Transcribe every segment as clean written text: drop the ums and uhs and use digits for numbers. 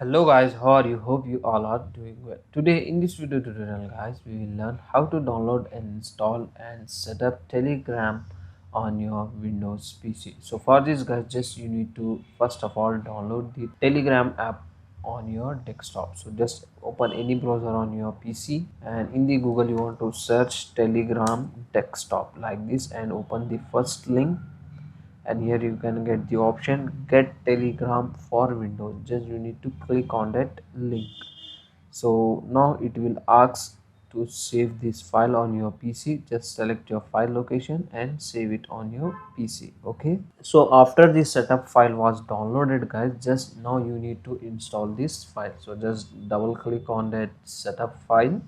Hello guys, how are you? Hope you all are doing well. Today in this video tutorial guys, we will learn how to download and install and set up Telegram on your Windows PC. So for this guys, just you need to first of all download the Telegram app on your desktop. So just open any browser on your PC and in the Google you want to search Telegram desktop like this and open the first link, and here you can get the option get telegram for Windows. Just you need to click on that link. So now it will ask to save this file on your PC. Just select your file location and save it on your PC. Okay, so after the setup file was downloaded guys, just now you need to install this file. So just double click on that setup file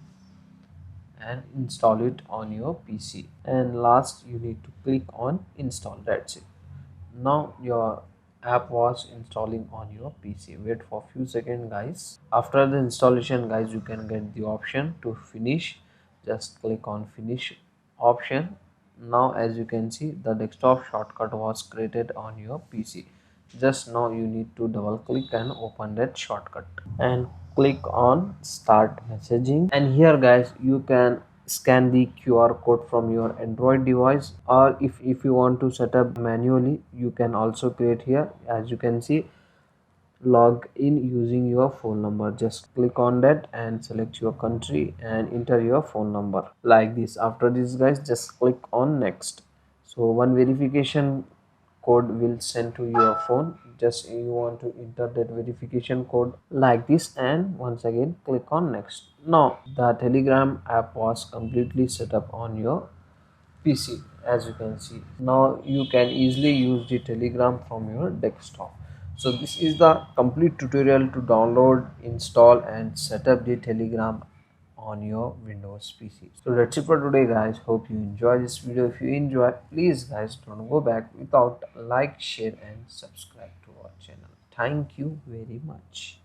and install it on your PC, and last you need to click on install. That's it. Now your app was installing on your PC. Wait for few seconds guys. After the installation guys, you can get the option to finish. Just click on finish option. Now as you can see, the desktop shortcut was created on your PC. Just now you need to double click and open that shortcut and click on start messaging, and here guys you can scan the QR code from your Android device, or if you want to set up manually you can also create here. As you can see, log in using your phone number. Just click on that and select your country and enter your phone number like this. After this guys, just click on next. So one verification code will send to your phone. Just you want to enter that verification code like this, and once again click on next. Now the Telegram app was completely set up on your PC. As you can see, now you can easily use the Telegram from your desktop. So this is the complete tutorial to download, install and set up the Telegram on your Windows PC. So that's it for today guys. Hope you enjoy this video. If you enjoy, please guys don't go back without like, share and subscribe to our channel. Thank you very much.